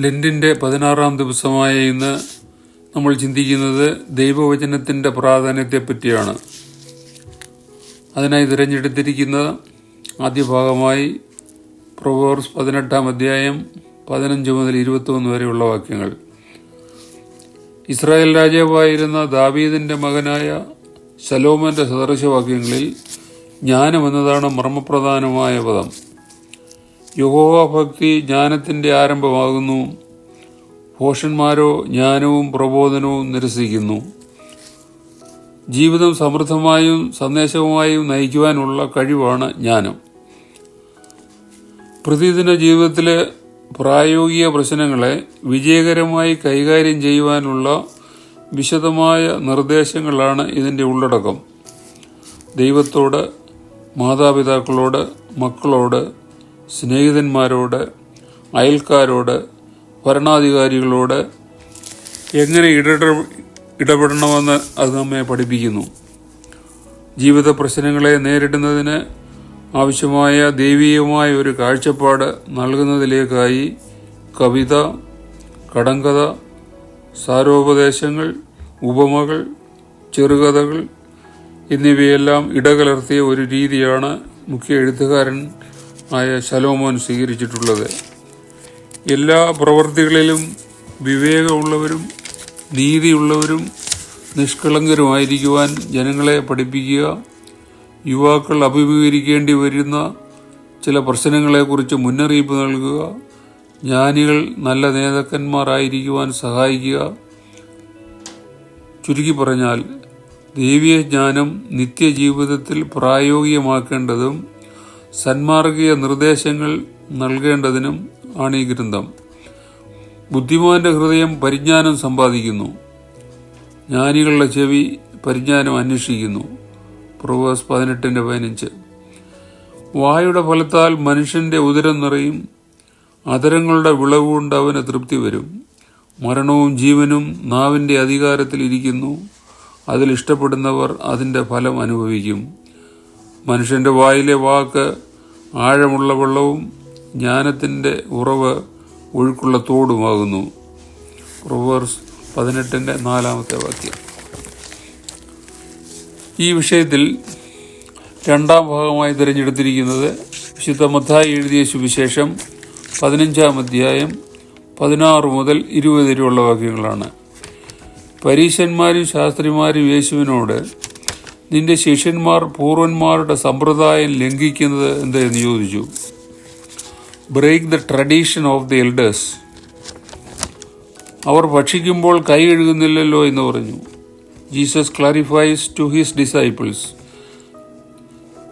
ലെന്റിൻ്റെ 16-ാം ദിവസമായ ഇന്ന് നമ്മൾ ചിന്തിക്കുന്നത് ദൈവവചനത്തിൻ്റെ പ്രാധാന്യത്തെപ്പറ്റിയാണ്. അതിനായി തിരഞ്ഞെടുത്തിരിക്കുന്ന ആദ്യ ഭാഗമായി പ്രൊവേർബ്സ് 18-ാം അധ്യായം 15 മുതൽ 21 വരെയുള്ള വാക്യങ്ങൾ. ഇസ്രായേൽ രാജാവായിരുന്ന ദാവീദിൻ്റെ മകനായ ശലോമോന്റെ സദൃശവാക്യങ്ങളിൽ ജ്ഞാനം എന്നതാണ് മർമ്മപ്രധാനമായ പദം. യഹോവ ഭക്തി ജ്ഞാനത്തിൻ്റെ ആരംഭമാകുന്നു. ഭോഷന്മാരോ ജ്ഞാനവും പ്രബോധനവും നിരസിക്കുന്നു. ജീവിതം സമൃദ്ധമായും സന്ദേശവുമായും നയിക്കുവാനുള്ള കഴിവാണ് ജ്ഞാനം. പ്രതിദിന ജീവിതത്തിലെ പ്രായോഗിക പ്രശ്നങ്ങളെ വിജയകരമായി കൈകാര്യം ചെയ്യുവാനുള്ള വിശദമായ നിർദ്ദേശങ്ങളാണ് ഇതിൻ്റെ ഉള്ളടക്കം. ദൈവത്തോട്, മാതാപിതാക്കളോട്, മക്കളോട്, സ്നേഹിതന്മാരോട്, അയൽക്കാരോട്, ഭരണാധികാരികളോട് എങ്ങനെ ഇടപെടണമെന്ന് അത് നമ്മെ പഠിപ്പിക്കുന്നു. ജീവിത പ്രശ്നങ്ങളെ നേരിടുന്നതിന് ആവശ്യമായ ദൈവീയമായ ഒരു കാഴ്ചപ്പാട് നൽകുന്നതിലേക്കായി കവിത, കടങ്കഥ, സാരോപദേശങ്ങൾ, ഉപമകൾ, ചെറുകഥകൾ എന്നിവയെല്ലാം ഇടകലർത്തിയ ഒരു രീതിയാണ് മുഖ്യ എഴുത്തുകാരൻ ആയ ശലോമോൻ സ്വീകരിച്ചിട്ടുള്ളത്. എല്ലാ പ്രവൃത്തികളിലും വിവേകമുള്ളവരും നീതിയുള്ളവരും നിഷ്കളങ്കരുമായിരിക്കുവാൻ ജനങ്ങളെ പഠിപ്പിക്കുക. യുവാക്കൾ അഭിമുഖീകരിക്കേണ്ടി വരുന്ന ചില പ്രശ്നങ്ങളെക്കുറിച്ച് മുന്നറിയിപ്പ് നൽകുക. ജ്ഞാനികൾ നല്ല നേതാക്കന്മാരായിരിക്കുവാൻ സഹായിക്കുക. ചുരുക്കി പറഞ്ഞാൽ, ദൈവീയ ജ്ഞാനം നിത്യജീവിതത്തിൽ പ്രായോഗികമാക്കേണ്ടതും സന്മാർഗീയ നിർദ്ദേശങ്ങൾ നൽകേണ്ടതിനും ആണ് ഈ ഗ്രന്ഥം. ബുദ്ധിമാന്റെ ഹൃദയം പരിജ്ഞാനം സമ്പാദിക്കുന്നു, ജ്ഞാനികളുടെ ചെവി പരിജ്ഞാനം അന്വേഷിക്കുന്നു. പ്രൊവേഴ്സ് 18:15. വായുടെ ഫലത്താൽ മനുഷ്യന്റെ ഉദരം നിറയും, അധരങ്ങളുടെ വിളവുകൊണ്ട് അവന് തൃപ്തി വരും. മരണവും ജീവനും നാവിൻ്റെ അധികാരത്തിൽ ഇരിക്കുന്നു, അതിലിഷ്ടപ്പെടുന്നവർ അതിൻ്റെ ഫലം അനുഭവിക്കും. മനുഷ്യന്റെ വായിലെ വാക്ക് ആഴമുള്ള വെള്ളവും ജ്ഞാനത്തിൻ്റെ ഉറവ് ഒഴുക്കുള്ള തോടുമാകുന്നു. പ്രൊവേർബ്സ് 18:4 വാക്യം. ഈ വിഷയത്തിൽ രണ്ടാം ഭാഗമായി തിരഞ്ഞെടുത്തിരിക്കുന്നത് വിശുദ്ധ മത്തായി എഴുതിയ സുവിശേഷം 15-ാം അധ്യായം 16 മുതൽ 20 വരെയുള്ള വാക്യങ്ങളാണ്. പരീശന്മാരും ശാസ്ത്രിമാരും യേശുവിനോട്, നിന്റെ ശിഷ്യന്മാർ പൂർവന്മാരുടെ സമ്പ്രദായം ലംഘിക്കുന്നത് എന്തെന്ന് ചോദിച്ചു. Break the tradition of the elders. അവർ ഭക്ഷിക്കുമ്പോൾ കൈ കഴുകുന്നില്ലല്ലോ എന്ന് പറഞ്ഞു. Jesus clarifies to his disciples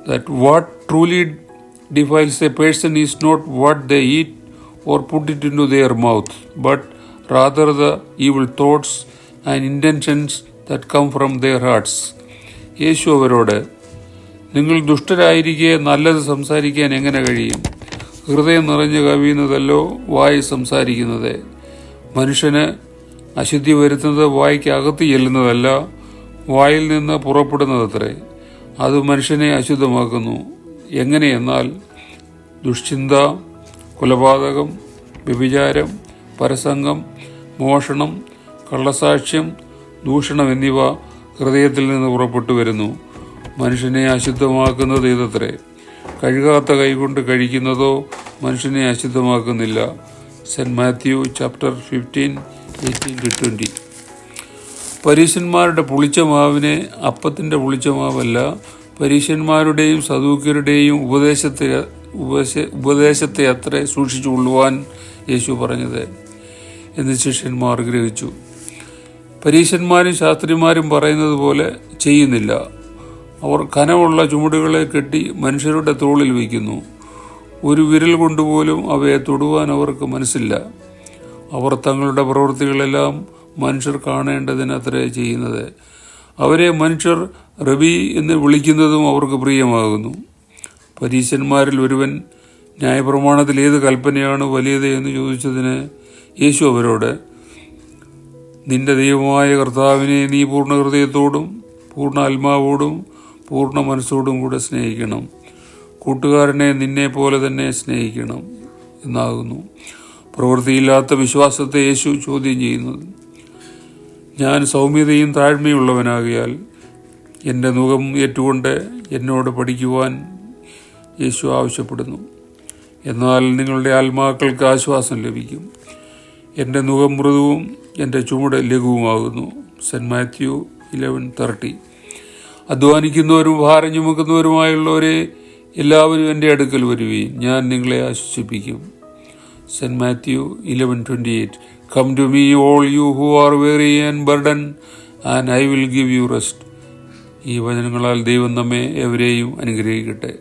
that what truly defiles a person is not what they eat or put it into their mouth, but rather the evil thoughts and intentions that come from their hearts. യേശു അവരോട്, നിങ്ങൾ ദുഷ്ടരായിരിക്കെ നല്ലത് സംസാരിക്കാൻ എങ്ങനെ കഴിയും? ഹൃദയം നിറഞ്ഞു കവിയുന്നതല്ലോ വായി സംസാരിക്കുന്നത്. മനുഷ്യന് അശുദ്ധി വരുത്തുന്നത് വായ്ക്ക് അകത്ത് ചെല്ലുന്നതല്ല, വായിൽ നിന്ന് പുറപ്പെടുന്നതത്രേ. അത് മനുഷ്യനെ അശുദ്ധമാക്കുന്നു. എങ്ങനെയെന്നാൽ ദുശ്ചിന്ത, കൊലപാതകം, വ്യഭിചാരം, പരസംഗം, മോഷണം, കള്ളസാക്ഷ്യം, ദൂഷണം എന്നിവ ഹൃദയത്തിൽ നിന്ന് പുറപ്പെട്ടു വരുന്നു. മനുഷ്യനെ അശുദ്ധമാക്കുന്നത് ഇതത്രേ. കഴുകാത്ത കൈകൊണ്ട് കഴിക്കുന്നതോ മനുഷ്യനെ അശുദ്ധമാക്കുന്നില്ല. Saint Matthew chapter 15:18-20. പരീശന്മാരുടെ പുളിച്ച മാവിനെ അപ്പത്തിൻ്റെ പുളിച്ച മാവല്ല, പരീശന്മാരുടെയും സദൂക്യരുടെയും ഉപദേശത്തെ അത്രേ സൂക്ഷിച്ചു കൊള്ളുവാൻ യേശു പറഞ്ഞത് എന്ന് ശിഷ്യന്മാർ ഗ്രഹിച്ചു. പരീശന്മാരും ശാസ്ത്രിമാരും പറയുന്നത് പോലെ ചെയ്യുന്നില്ല. അവർ കനമുള്ള ചുമടുകളെ കെട്ടി മനുഷ്യരുടെ തോളിൽ വയ്ക്കുന്നു. ഒരു വിരൽ കൊണ്ടുപോലും അവയെ തൊടുവാൻ അവർക്ക് മനസ്സില്ല. അവർ തങ്ങളുടെ പ്രവൃത്തികളെല്ലാം മനുഷ്യർ കാണേണ്ടതിനത്രേ ചെയ്യുന്നത്. അവരെ മനുഷ്യർ റബി എന്ന് വിളിക്കുന്നതും അവർക്ക് പ്രിയമാകുന്നു. പരീശന്മാരിൽ ഒരുവൻ, ന്യായപ്രമാണത്തിൽ ഏത് കൽപ്പനയാണ് വലിയത് എന്ന് ചോദിച്ചതിന് യേശു അവരോട്, നിന്റെ ദൈവമായ കർത്താവിനെ നീ പൂർണ്ണ ഹൃദയത്തോടും പൂർണ്ണ ആത്മാവോടും പൂർണ്ണ മനസ്സോടും കൂടെ സ്നേഹിക്കണം, കൂട്ടുകാരനെ നിന്നെ പോലെ തന്നെ സ്നേഹിക്കണം എന്നാകുന്നു. പ്രവൃത്തിയില്ലാത്ത വിശ്വാസത്തെ യേശു ചോദ്യം ചെയ്യുന്നത്. ഞാൻ സൗമ്യതയും താഴ്മയുള്ളവനാകിയാൽ എൻ്റെ നുകം ഏറ്റുകൊണ്ട് എന്നോട് പഠിക്കുവാൻ യേശു ആവശ്യപ്പെടുന്നു. എന്നാൽ നിങ്ങളുടെ ആത്മാക്കൾക്ക് ആശ്വാസം ലഭിക്കും. എൻ്റെ നുകം മൃദുവും എൻ്റെ ചുമട് ലഘുവുമാകുന്നു. സെൻറ്റ് മാത്യു 11:30. അധ്വാനിക്കുന്നവരും ഭാരം ചുമക്കുന്നവരുമായുള്ളവരെ എല്ലാവരും എൻ്റെ അടുക്കൽ വരുവീൻ, ഞാൻ നിങ്ങളെ ആശ്വസിപ്പിക്കും. Cent Mathew 11:28. Come to me, all you who are weary and burdened, and I will give you rest. ഈ വചനങ്ങളാൽ ദൈവം നമ്മെ എവരെയും അനുഗ്രഹിക്കട്ടെ.